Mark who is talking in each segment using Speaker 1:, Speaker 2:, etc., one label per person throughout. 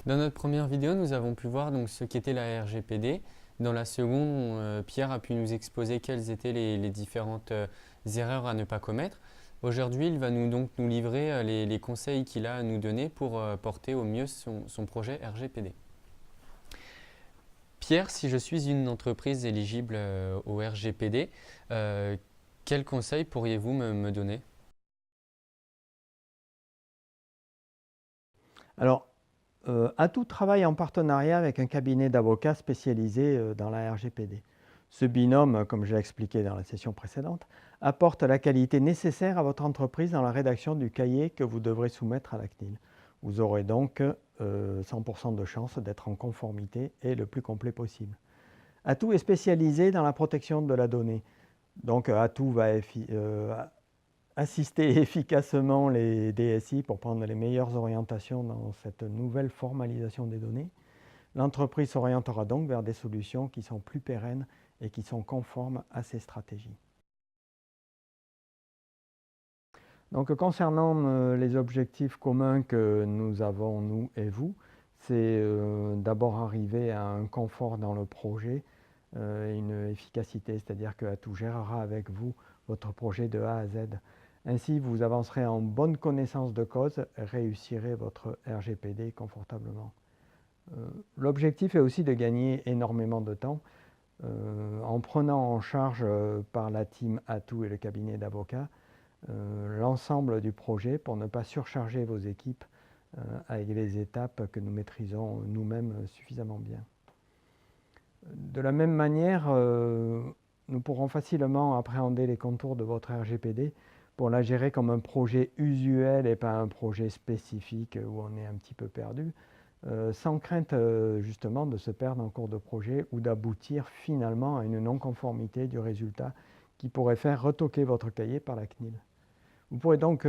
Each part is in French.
Speaker 1: Dans notre première vidéo, nous avons pu voir donc, ce qu'était la RGPD. Dans la seconde, Pierre a pu nous exposer quelles étaient les différentes erreurs à ne pas commettre. Aujourd'hui, il va donc nous livrer les conseils qu'il a à nous donner pour porter au mieux son projet RGPD. Pierre, si je suis une entreprise éligible au RGPD, quels conseils pourriez-vous me donner?
Speaker 2: Alors, Atout travaille en partenariat avec un cabinet d'avocats spécialisé dans la RGPD. Ce binôme, comme je l'ai expliqué dans la session précédente, apporte la qualité nécessaire à votre entreprise dans la rédaction du cahier que vous devrez soumettre à la CNIL. Vous aurez donc 100% de chances d'être en conformité et le plus complet possible. Atout est spécialisé dans la protection de la donnée. Donc Atout va assister efficacement les DSI pour prendre les meilleures orientations dans cette nouvelle formalisation des données. L'entreprise s'orientera donc vers des solutions qui sont plus pérennes et qui sont conformes à ces stratégies. Donc, concernant les objectifs communs que nous avons, nous et vous, c'est d'abord arriver à un confort dans le projet, une efficacité, c'est-à-dire que Atout gérera avec vous votre projet de A à Z. Ainsi, vous avancerez en bonne connaissance de cause et réussirez votre RGPD confortablement. L'objectif est aussi de gagner énormément de temps en prenant en charge par la team Atout et le cabinet d'avocats l'ensemble du projet pour ne pas surcharger vos équipes avec les étapes que nous maîtrisons nous-mêmes suffisamment bien. De la même manière, nous pourrons facilement appréhender les contours de votre RGPD pour la gérer comme un projet usuel et pas un projet spécifique où on est un petit peu perdu, sans crainte justement de se perdre en cours de projet ou d'aboutir finalement à une non-conformité du résultat qui pourrait faire retoquer votre cahier par la CNIL. Vous pourrez donc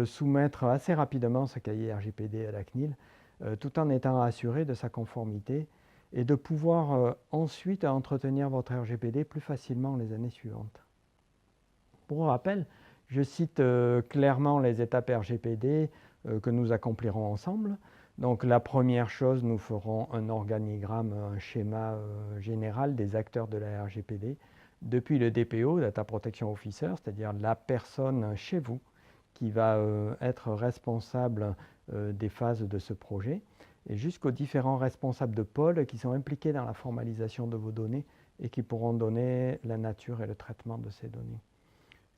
Speaker 2: soumettre assez rapidement ce cahier RGPD à la CNIL tout en étant assuré de sa conformité et de pouvoir ensuite entretenir votre RGPD plus facilement les années suivantes. Pour rappel, je cite clairement les étapes RGPD que nous accomplirons ensemble. Donc la première chose, nous ferons un organigramme, un schéma général des acteurs de la RGPD, depuis le DPO, Data Protection Officer, c'est-à-dire la personne chez vous qui va être responsable des phases de ce projet, et jusqu'aux différents responsables de pôle qui sont impliqués dans la formalisation de vos données et qui pourront donner la nature et le traitement de ces données.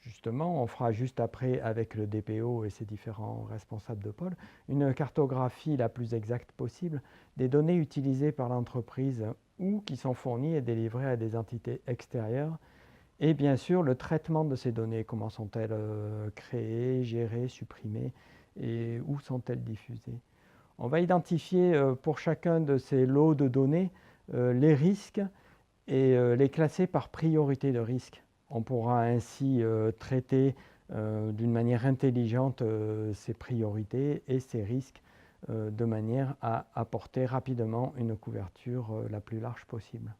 Speaker 2: Justement, on fera juste après, avec le DPO et ses différents responsables de pôle, une cartographie la plus exacte possible des données utilisées par l'entreprise ou qui sont fournies et délivrées à des entités extérieures. Et bien sûr, le traitement de ces données, comment sont-elles créées, gérées, supprimées et où sont-elles diffusées. On va identifier pour chacun de ces lots de données les risques et les classer par priorité de risque. On pourra ainsi traiter d'une manière intelligente ces priorités et ces risques de manière à apporter rapidement une couverture la plus large possible.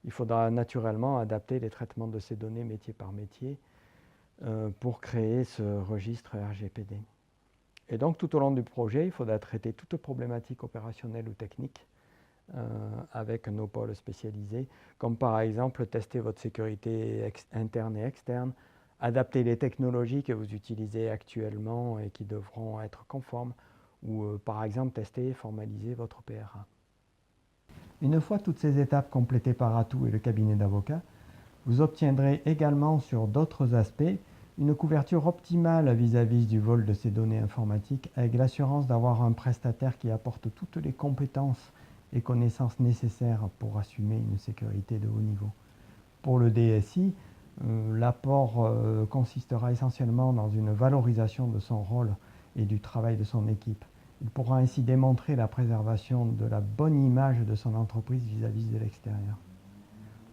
Speaker 2: Il faudra naturellement adapter les traitements de ces données métier par métier pour créer ce registre RGPD. Et donc tout au long du projet, il faudra traiter toute problématique opérationnelle ou technique avec nos pôles spécialisés, comme par exemple tester votre sécurité interne et externe, adapter les technologies que vous utilisez actuellement et qui devront être conformes, ou par exemple tester et formaliser votre PRA. Une fois toutes ces étapes complétées par Atout et le cabinet d'avocats, vous obtiendrez également sur d'autres aspects une couverture optimale vis-à-vis du vol de ces données informatiques avec l'assurance d'avoir un prestataire qui apporte toutes les compétences et connaissances nécessaires pour assumer une sécurité de haut niveau. Pour le DSI, l'apport consistera essentiellement dans une valorisation de son rôle et du travail de son équipe. Il pourra ainsi démontrer la préservation de la bonne image de son entreprise vis-à-vis de l'extérieur.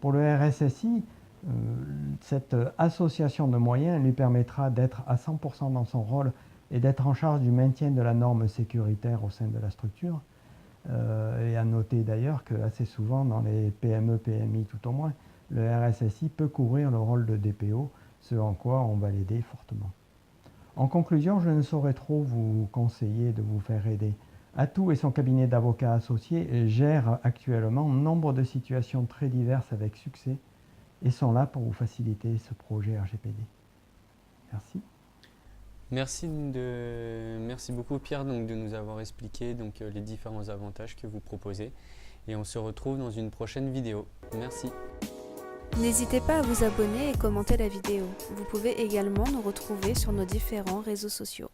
Speaker 2: Pour le RSSI, cette association de moyens lui permettra d'être à 100% dans son rôle et d'être en charge du maintien de la norme sécuritaire au sein de la structure. Et à noter d'ailleurs que assez souvent dans les PME, PMI tout au moins, le RSSI peut couvrir le rôle de DPO, ce en quoi on va l'aider fortement. En conclusion, je ne saurais trop vous conseiller de vous faire aider. Atout et son cabinet d'avocats associés gèrent actuellement nombre de situations très diverses avec succès et sont là pour vous faciliter ce projet RGPD. Merci.
Speaker 1: Merci beaucoup Pierre donc, de nous avoir expliqué donc, les différents avantages que vous proposez et on se retrouve dans une prochaine vidéo. Merci.
Speaker 3: N'hésitez pas à vous abonner et commenter la vidéo. Vous pouvez également nous retrouver sur nos différents réseaux sociaux.